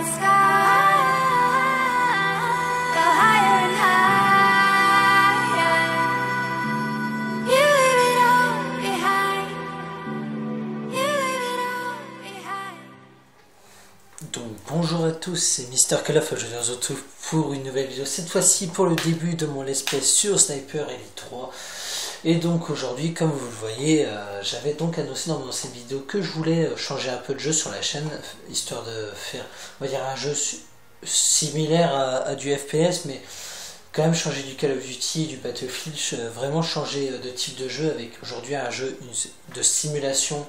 the sky, go higher and higher. You leave it all behind. You leave it all behind. Donc bonjour à tous, c'est Mister Call of. Je vous retrouve pour une nouvelle vidéo, cette fois-ci pour le début de mon let's play sur Sniper Elite 3. Et donc aujourd'hui, comme vous le voyez, j'avais donc annoncé dans mon ancienne vidéo que je voulais changer un peu de jeu sur la chaîne, histoire de faire, on va dire, un jeu similaire à du FPS, mais quand même changer du Call of Duty, du Battlefield, vraiment changer de type de jeu avec aujourd'hui un jeu de simulation,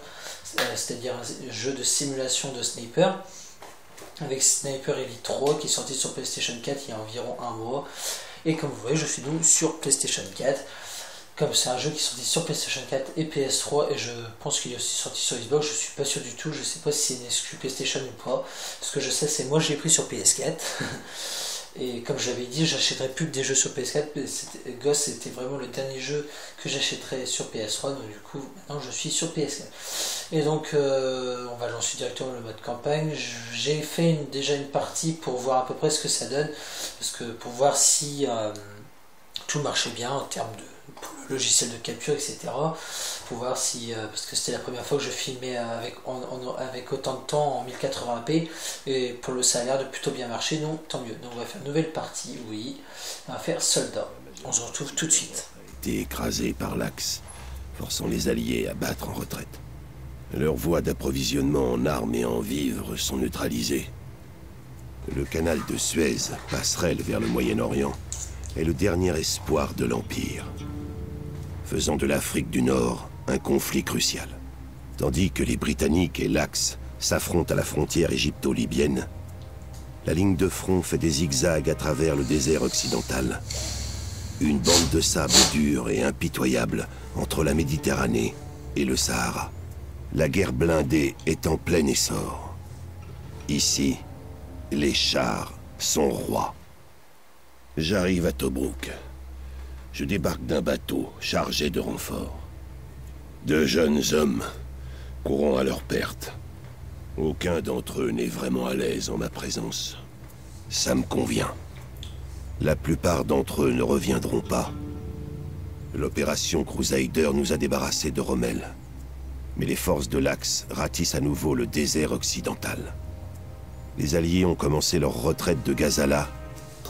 c'est-à-dire un jeu de simulation de sniper, avec Sniper Elite 3 qui est sorti sur PlayStation 4 il y a environ un mois. Et comme vous voyez, je suis donc sur PlayStation 4. Comme c'est un jeu qui est sorti sur PlayStation 4 et PS3, et je pense qu'il est aussi sorti sur Xbox, je suis pas sûr du tout, je sais pas si c'est une exclu PlayStation ou pas. Ce que je sais, c'est moi je l'ai pris sur PS4. Et comme j'avais dit, j'achèterai plus que des jeux sur PS4. Ghost, c'était vraiment le dernier jeu que j'achèterais sur PS3, donc du coup maintenant je suis sur PS4. Et donc on va lancer directement le mode campagne. J'ai fait déjà une partie pour voir à peu près ce que ça donne, parce que pour voir si tout marchait bien en termes de logiciel de capture, etc. Pour voir si, parce que c'était la première fois que je filmais avec autant de temps en 1080p, et pour le ça a l'air de plutôt bien marcher, donc tant mieux. Donc on va faire une nouvelle partie, oui, on va faire soldat. On se retrouve tout de suite. Été écrasés par l'Axe, forçant les Alliés à battre en retraite. Leurs voies d'approvisionnement en armes et en vivres sont neutralisées. Le canal de Suez, passerelle vers le Moyen-Orient, est le dernier espoir de l'Empire, faisant de l'Afrique du Nord un conflit crucial. Tandis que les Britanniques et l'Axe s'affrontent à la frontière égypto-libyenne, la ligne de front fait des zigzags à travers le désert occidental. Une bande de sable dur et impitoyable entre la Méditerranée et le Sahara. La guerre blindée est en plein essor. Ici, les chars sont rois. J'arrive à Tobrouk. Je débarque d'un bateau chargé de renforts. Deux jeunes hommes, courant à leur perte. Aucun d'entre eux n'est vraiment à l'aise en ma présence. Ça me convient. La plupart d'entre eux ne reviendront pas. L'opération Crusader nous a débarrassés de Rommel. Mais les forces de l'Axe ratissent à nouveau le désert occidental. Les Alliés ont commencé leur retraite de Gazala,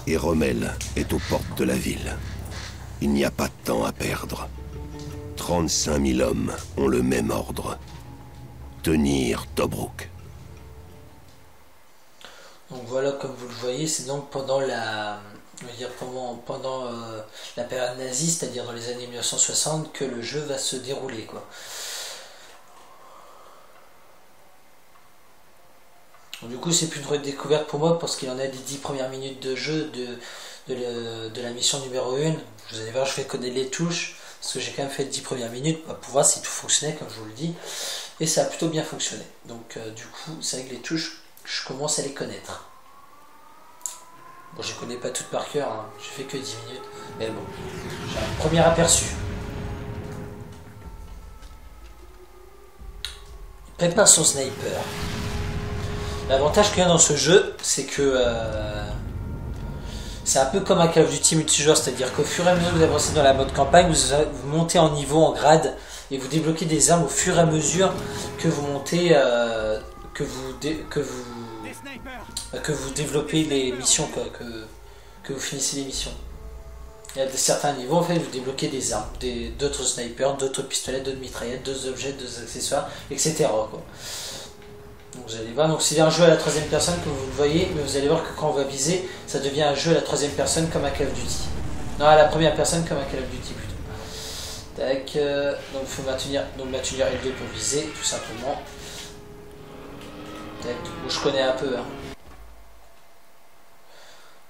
et Rommel est aux portes de la ville. Il n'y a pas de temps à perdre. 35 000 hommes ont le même ordre. Tenir Tobrouk. Donc voilà, comme vous le voyez, c'est donc pendant la période nazie, c'est-à-dire dans les années 1960, que le jeu va se dérouler, quoi. Donc, du coup, c'est plus une redécouverte pour moi, parce qu'il y en a des 10 premières minutes de jeu de la mission numéro 1. Vous allez voir, je vais connaître les touches, parce que j'ai quand même fait les 10 premières minutes pour voir si tout fonctionnait, comme je vous le dis. Et ça a plutôt bien fonctionné. Donc du coup, c'est vrai que les touches, je commence à les connaître. Bon, je les connais pas toutes par cœur, hein. J'ai fait que 10 minutes. Mais bon, j'ai un premier aperçu. Il prépare son sniper. L'avantage qu'il y a dans ce jeu, c'est que c'est un peu comme un Call of Duty multijoueur, c'est-à-dire qu'au fur et à mesure que vous avancez dans la mode campagne, vous montez en niveau, en grade, et vous débloquez des armes au fur et à mesure que vous montez, que vous développez les missions, que vous finissez les missions. Il y a certains niveaux, en fait, vous débloquez des armes, d'autres snipers, d'autres pistolets, d'autres mitraillettes, d'autres objets, d'autres accessoires, etc., quoi. Donc vous allez voir, donc c'est un jeu à la troisième personne comme vous le voyez, mais vous allez voir que quand on va viser, ça devient un jeu à la troisième personne comme un Call of Duty. Non, à la première personne comme un Call of Duty plutôt. Tac, donc il faut maintenir L2 pour viser, tout simplement. Tac, bon, je connais un peu, hein.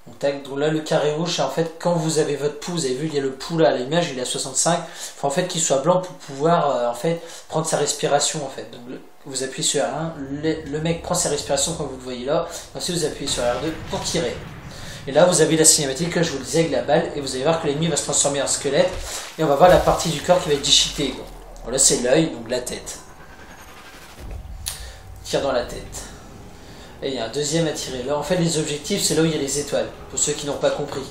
Donc, tac, donc là le carré rouge, c'est en fait quand vous avez votre pouls, vous avez vu, il y a le pouls là à l'image, il est à 65, il faut en fait qu'il soit blanc pour pouvoir en fait prendre sa respiration en fait. Donc vous appuyez sur R1, le mec prend sa respiration comme vous le voyez là, ensuite vous appuyez sur R2 pour tirer. Et là vous avez la cinématique que je vous le disais avec la balle, et vous allez voir que l'ennemi va se transformer en squelette, et on va voir la partie du corps qui va être déchiquetée. Voilà, c'est l'œil, donc la tête. Tire dans la tête. Et il y a un deuxième à tirer. Là, en fait, les objectifs, c'est là où il y a les étoiles. Pour ceux qui n'ont pas compris.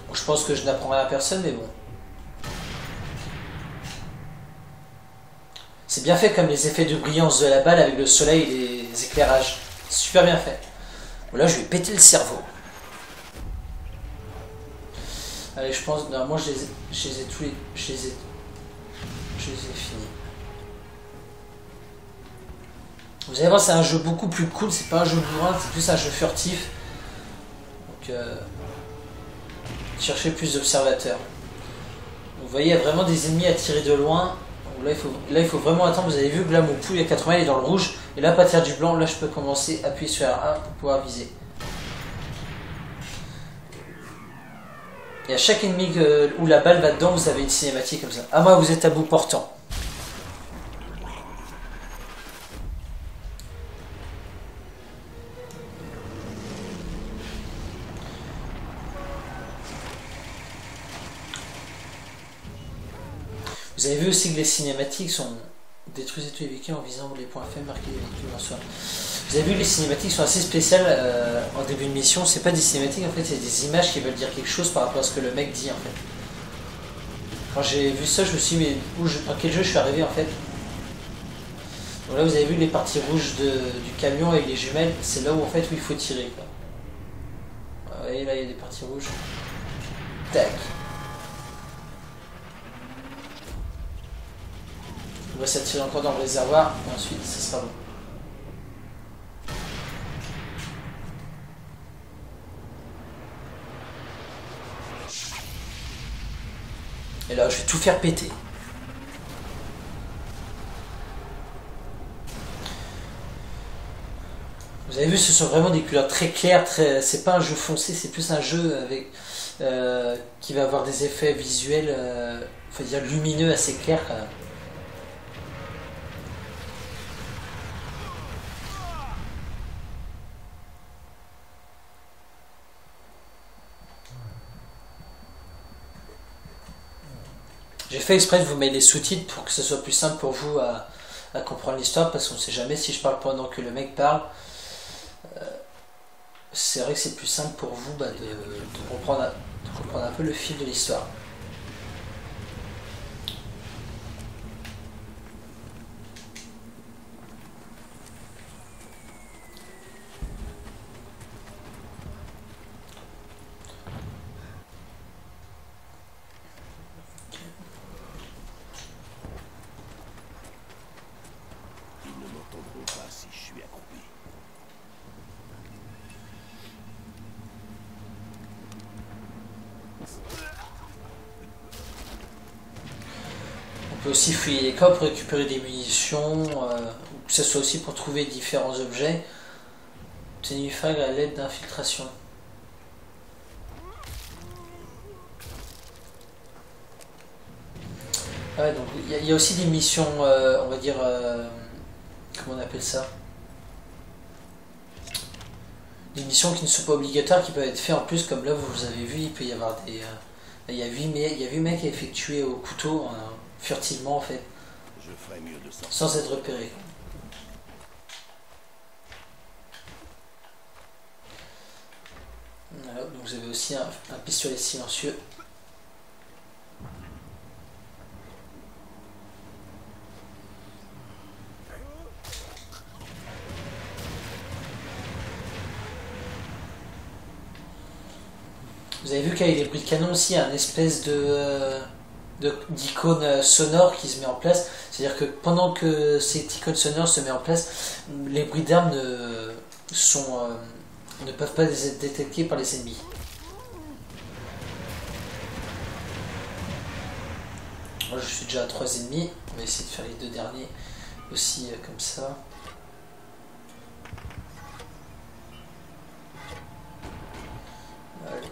Bon, je pense que je n'apprends rien à personne, mais bon. C'est bien fait comme les effets de brillance de la balle avec le soleil et les éclairages. Super bien fait. Bon, là, je vais péter le cerveau. Allez, je pense, normalement, je les ai tous les... Je les ai finis. Vous allez voir, c'est un jeu beaucoup plus cool, c'est pas un jeu bourrin, c'est plus un jeu furtif. Donc, cherchez plus d'observateurs. Vous voyez, il y a vraiment des ennemis à tirer de loin. Donc là, il faut vraiment attendre. Vous avez vu que là, mon pouls à 80, il est dans le rouge. Et là, à partir du blanc, là, je peux commencer à appuyer sur R1 pour pouvoir viser. Et à chaque ennemi où la balle va dedans, vous avez une cinématique comme ça. Ah, moi, vous êtes à bout portant. Vous avez vu aussi que les cinématiques sont... Détruisez tous les véhicules en visant les points faibles, marquez les véhicules en soi. Vous avez vu, les cinématiques sont assez spéciales en début de mission. C'est pas des cinématiques, en fait, c'est des images qui veulent dire quelque chose par rapport à ce que le mec dit, en fait. Quand j'ai vu ça, je me suis dit, mais dans quel jeu je suis arrivé, en fait? Donc là, vous avez vu les parties rouges du camion avec les jumelles. C'est là où, en fait, où il faut tirer, quoi. Vous voyez, là, il y a des parties rouges. Tac. On va s'attirer encore dans le réservoir, et ensuite, ça sera bon. Et là, je vais tout faire péter. Vous avez vu, ce sont vraiment des couleurs très claires. C'est pas un jeu foncé, c'est plus un jeu avec qui va avoir des effets visuels, faut dire lumineux, assez clairs quand même. J'ai fait exprès de vous mettre les sous-titres pour que ce soit plus simple pour vous à comprendre l'histoire, parce qu'on ne sait jamais si je parle pendant que le mec parle. C'est vrai que c'est plus simple pour vous de comprendre un peu le fil de l'histoire. On peut aussi fouiller les coffres pour récupérer des munitions, ou que ce soit aussi pour trouver différents objets. Obtenir frag à l'aide d'infiltration. Ouais, donc il y a aussi des missions, on va dire, comment on appelle ça? Des missions qui ne sont pas obligatoires, qui peuvent être faites en plus, comme là vous avez vu, il peut y avoir des... il y a 8 mecs effectués au couteau, furtivement en fait, sans être repérés. Voilà, donc vous avez aussi un pistolet silencieux. Vous avez vu qu'avec les bruits de canon aussi, il y a une espèce d'icône sonore qui se met en place. C'est-à-dire que pendant que cette icône sonore se met en place, les bruits d'armes ne peuvent pas être détectés par les ennemis. Moi je suis déjà à 3 ennemis. On va essayer de faire les 2 derniers aussi comme ça. Allez.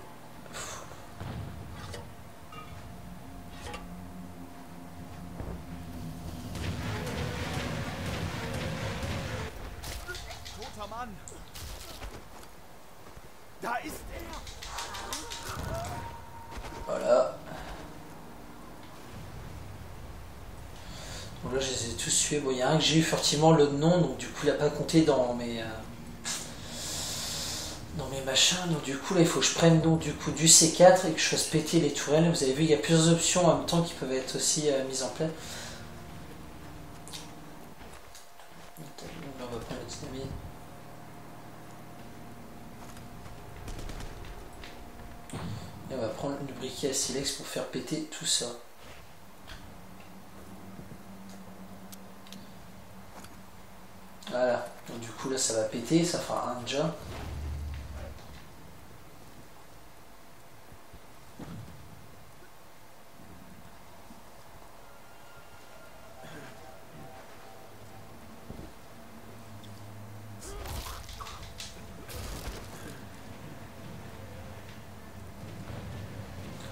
Voilà. Bon, là je les ai tous tués. Bon, il y a un que j'ai eu furtivement le nom, donc du coup il n'a pas compté dans mes... Voilà, donc vous avez vu, là, je les ai tous tués. Bon, il y a un que j'ai eu furtivement le nom, donc du coup il n'a pas compté dans mes... Voilà, donc vous avez vu, là, je les ai tous tués. Bon, il y a un que j'ai eu furtivement le nom, donc du coup il n'a pas compté dans mes... dans mes machins. Donc du coup là il faut que je prenne donc du coup du C4 et que je fasse péter les tourelles. Vous avez vu il y a plusieurs options en même temps qui peuvent être aussi mises en place. On va prendre la dynamite. Et on va prendre le briquet à silex pour faire péter tout ça. Voilà, donc du coup là ça va péter, ça fera un déjà.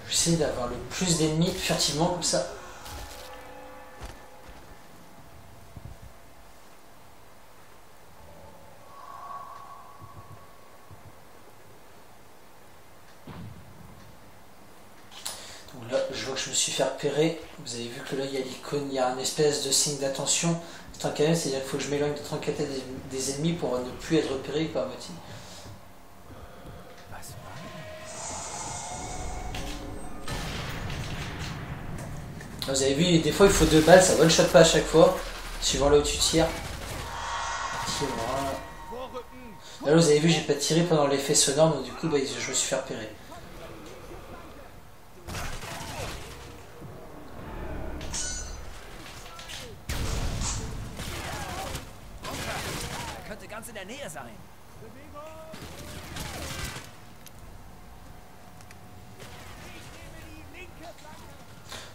J'essaie d'avoir le plus d'ennemis furtivement comme ça. Donc là, je vois que je me suis fait repérer. Vous avez vu que là, il y a l'icône, il y a un espèce de signe d'attention. C'est-à-dire qu'il faut que je m'éloigne de 34 des ennemis pour ne plus être repéré par moitié. Vous avez vu, des fois il faut 2 balles, ça one shot pas à chaque fois, suivant là où tu tires. Là vous avez vu, j'ai pas tiré pendant l'effet sonore, donc du coup bah, je me suis fait repérer.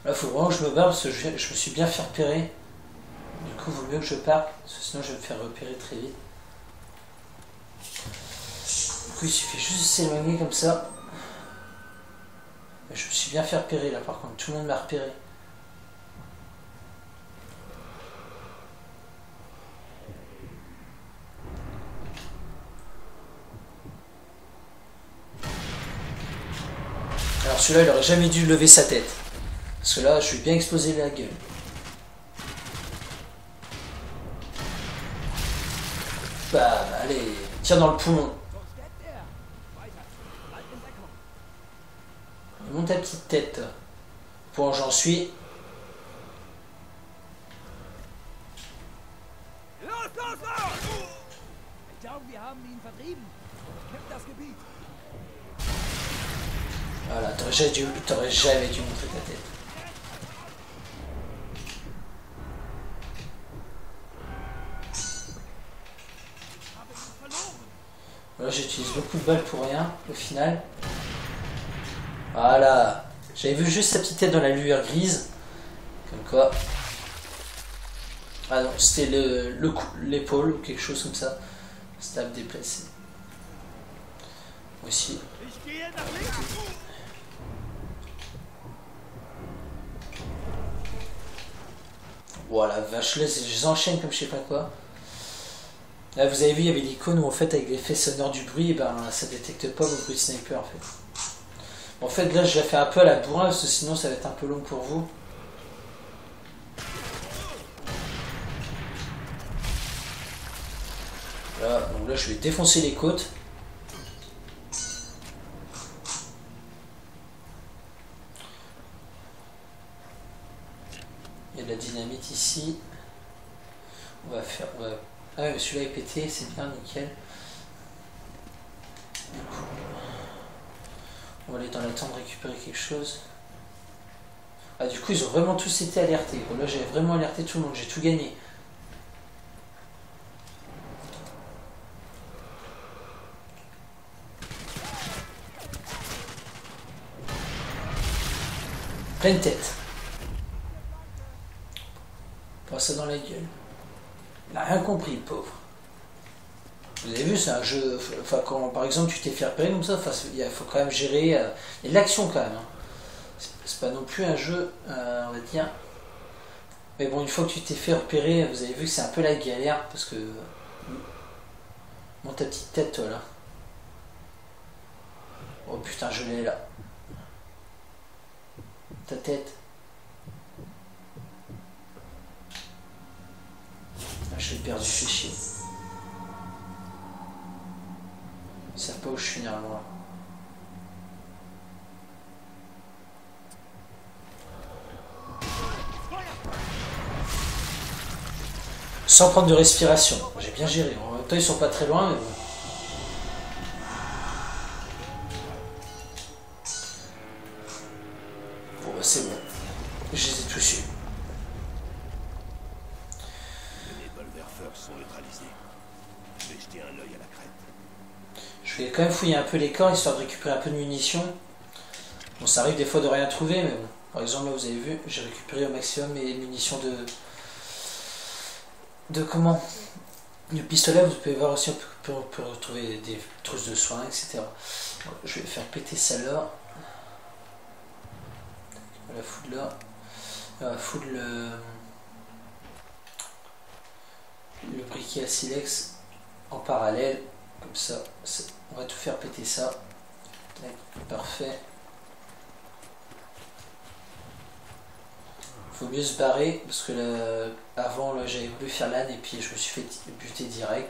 Là il faut vraiment que je me barre parce que je me suis bien fait repérer. Du coup il vaut mieux que je parte, parce que sinon je vais me faire repérer très vite. Du coup il suffit juste de s'éloigner comme ça. Je me suis bien fait repérer là par contre, tout le monde m'a repéré. Alors celui-là il aurait jamais dû lever sa tête. Parce que là je vais bien exploser la gueule. Bah allez, tire dans le poumon. Monte ta petite tête. Pour j'en suis. Voilà, t'aurais jamais dû montrer ta tête. Là j'utilise beaucoup de balles pour rien, au final. Voilà. J'avais vu juste sa petite tête dans la lueur grise. Comme quoi. Ah non, c'était l'épaule ou quelque chose comme ça. Stab déplacé. Aussi. Voilà, vache, là, je les enchaîne comme je sais pas quoi. Là, vous avez vu, il y avait l'icône où en fait, avec l'effet sonore du bruit, ben, ça détecte pas vos bruits de sniper en fait. En fait, là, je la fais un peu à la bourrin parce que sinon, ça va être un peu long pour vous. Là, donc là, je vais défoncer les côtes. Il y a de la dynamite ici. On va faire... Ah ouais, celui-là est pété, c'est bien, nickel. Du coup, on va aller dans la tente récupérer quelque chose. Ah, du coup, ils ont vraiment tous été alertés. Bon, là, j'ai vraiment alerté tout le monde, j'ai tout gagné. Pleine tête. Passe ça dans la gueule. Il n'a rien compris, le pauvre. Vous avez vu, c'est un jeu. Enfin, quand par exemple tu t'es fait repérer comme ça, il faut quand même gérer. Il y a de l'action quand même. Hein. C'est pas non plus un jeu, on va dire. Mais bon, une fois que tu t'es fait repérer, vous avez vu que c'est un peu la galère parce que. Monte ta petite tête, toi là. Oh putain, je l'ai là. Ta tête. Ah, je l'ai perdu, je fais chier. savent pas où je suis normalement. Sans prendre de respiration. J'ai bien géré. En même temps, ils sont pas très loin, mais bon. Bon, bah, c'est bon. Je les ai tous eus. Les Bolverfeurs sont neutralisés. Je vais jeter un œil à la crête. Je vais quand même fouiller un peu les corps, histoire de récupérer un peu de munitions. Bon, ça arrive des fois de rien trouver, mais bon. Par exemple, là, vous avez vu, j'ai récupéré au maximum mes munitions de comment? Le pistolet, vous pouvez voir aussi, on peut retrouver des trousses de soins, etc. Bon, je vais faire péter celle-là. On va la foutre là. On va foutre le briquet à silex en parallèle. Comme ça, on va tout faire péter ça. Parfait. Faut mieux se barrer parce que là, avant là, j'avais voulu faire l'âne et puis je me suis fait buter direct.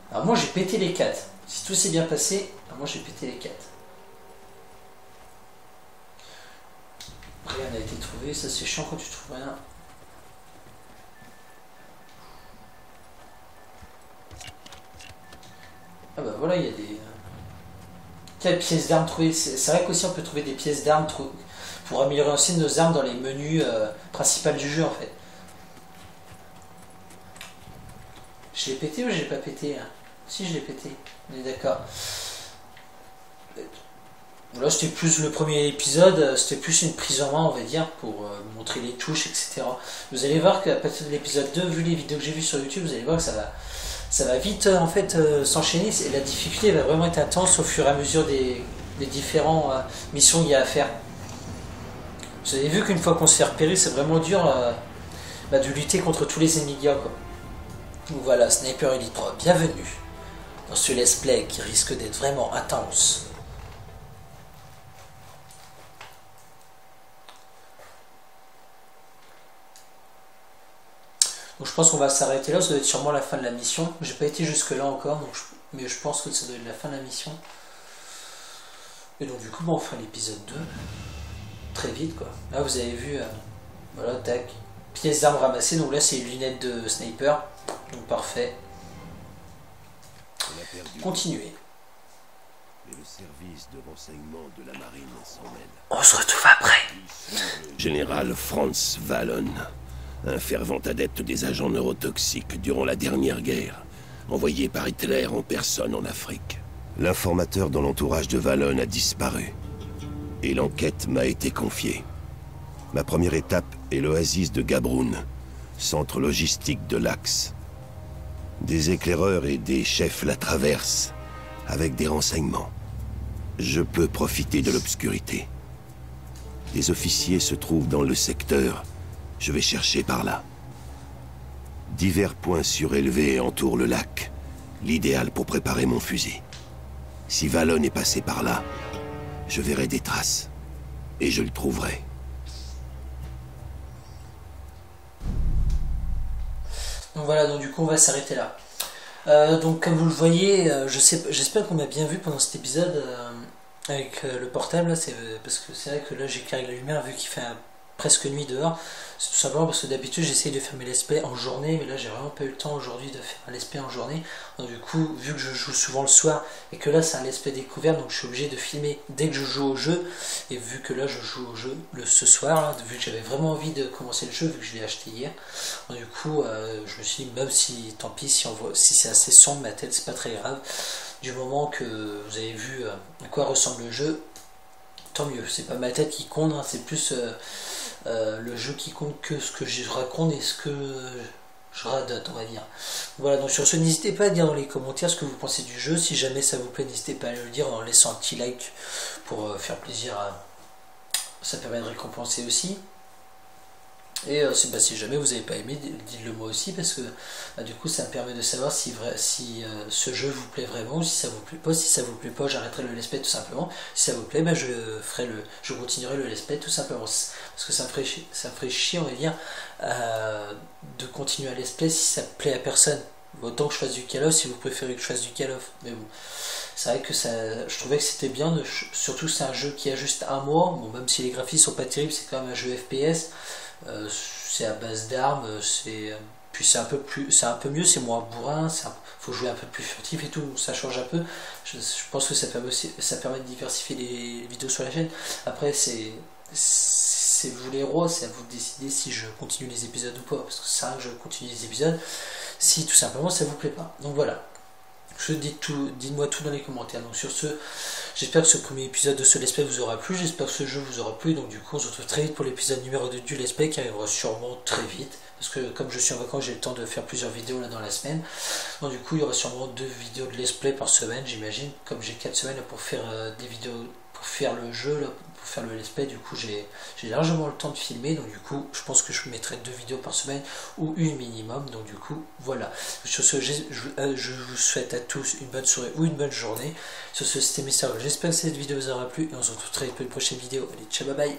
Alors moi j'ai pété les 4. Si tout s'est bien passé, alors moi j'ai pété les 4. Rien n'a été trouvé, ça c'est chiant quand tu trouves rien. Ah bah voilà, il y a des... pièces d'armes trouvées. C'est vrai qu'aussi on peut trouver des pièces d'armes pour améliorer aussi nos armes dans les menus principaux du jeu en fait. Je l'ai pété ou je l'ai pas pété hein? Si, je l'ai pété, on est d'accord. Là c'était plus le premier épisode, c'était plus une prise en main on va dire pour montrer les touches etc. Vous allez voir qu'à partir de l'épisode 2, vu les vidéos que j'ai vues sur YouTube, vous allez voir que ça va vite en fait s'enchaîner et la difficulté va vraiment être intense au fur et à mesure des différentes missions qu'il y a à faire. Vous avez vu qu'une fois qu'on se fait repérer, c'est vraiment dur de lutter contre tous les ennemis qu'il y a, quoi. Donc voilà, Sniper Elite 3, bienvenue dans ce let's play qui risque d'être vraiment intense. Donc je pense qu'on va s'arrêter là, ça doit être sûrement la fin de la mission. J'ai pas été jusque là encore, mais je pense que ça doit être la fin de la mission. Et donc du coup on fera l'épisode 2 très vite quoi. Là vous avez vu, voilà, tac, pièces d'armes ramassées, donc là c'est une lunette de sniper, donc parfait. Continuez. Mais le service de renseignement de la marine s'en mêle. On se retrouve après. Général Franz Wallon, un fervent adepte des agents neurotoxiques durant la dernière guerre, envoyé par Hitler en personne en Afrique. L'informateur dans l'entourage de Wallon a disparu, et l'enquête m'a été confiée. Ma première étape est l'oasis de Gabroun, centre logistique de l'Axe. Des éclaireurs et des chefs la traversent, avec des renseignements. Je peux profiter de l'obscurité. Des officiers se trouvent dans le secteur. Je vais chercher par là. Divers points surélevés entourent le lac, l'idéal pour préparer mon fusil. Si Wallon est passé par là, je verrai des traces, et je le trouverai. Donc voilà, donc du coup on va s'arrêter là. Donc comme vous le voyez, j'espère qu'on m'a bien vu pendant cet épisode avec le portable, là, parce que c'est vrai que là j'éclaire la lumière vu qu'il fait presque nuit dehors. C'est tout simplement parce que d'habitude j'essaye de faire mes let's play en journée, mais là j'ai vraiment pas eu le temps aujourd'hui de faire un let's play en journée. Donc du coup, vu que je joue souvent le soir et que là c'est un let's play découvert, donc je suis obligé de filmer dès que je joue au jeu. Et vu que là je joue au jeu ce soir, là, vu que j'avais vraiment envie de commencer le jeu, vu que je l'ai acheté hier, donc, du coup je me suis dit, même si tant pis si c'est assez sombre ma tête, c'est pas très grave, du moment que vous avez vu à quoi ressemble le jeu, tant mieux. C'est pas ma tête qui compte, hein, c'est plus le jeu qui compte que ce que je raconte et ce que je radote, on va dire. Voilà, donc sur ce, n'hésitez pas à dire dans les commentaires ce que vous pensez du jeu. Si jamais ça vous plaît, n'hésitez pas à le dire en laissant un petit like pour faire plaisir ça permet de récompenser aussi. Et si jamais vous n'avez pas aimé, dites-le moi aussi, parce que du coup ça me permet de savoir si ce jeu vous plaît vraiment, ou si ça vous plaît pas. Si ça vous plaît pas, j'arrêterai le let's play tout simplement. Si ça vous plaît, je continuerai le let's play tout simplement, parce que ça me ferait chier on va dire de continuer à let's play si ça plaît à personne. Autant que je fasse du Call of si vous préférez que je fasse du Call of. Mais bon, c'est vrai que ça, je trouvais que c'était bien, surtout c'est un jeu qui a juste un mois. Bon, même si les graphismes sont pas terribles, c'est quand même un jeu FPS. C'est à base d'armes, puis c'est un peu mieux, c'est moins bourrin, faut jouer un peu plus furtif et tout, ça change un peu. Je pense que ça permet de diversifier les vidéos sur la chaîne. Après c'est vous les rois, c'est à vous de décider si je continue les épisodes ou pas, parce que c'est vrai que je continue les épisodes si tout simplement ça vous plaît pas. Donc voilà. Dites-moi tout dans les commentaires. Donc sur ce, j'espère que ce premier épisode de ce Let's Play vous aura plu, j'espère que ce jeu vous aura plu. Donc du coup on se retrouve très vite pour l'épisode numéro 2 du Let's Play qui arrivera sûrement très vite. Parce que comme je suis en vacances, j'ai le temps de faire plusieurs vidéos là dans la semaine. Donc du coup il y aura sûrement 2 vidéos de Let's Play par semaine, j'imagine. Comme j'ai 4 semaines là, pour faire des vidéos, pour faire le jeu, là, pour faire le Let's Play, du coup j'ai largement le temps de filmer. Donc du coup je pense que je mettrai 2 vidéos par semaine ou une minimum. Donc du coup voilà. Sur ce, je vous souhaite à tous une bonne soirée ou une bonne journée. Sur ce, c'était Mister. J'espère que cette vidéo vous aura plu et on se retrouve très vite pour une prochaine vidéo. Allez, ciao, bye bye.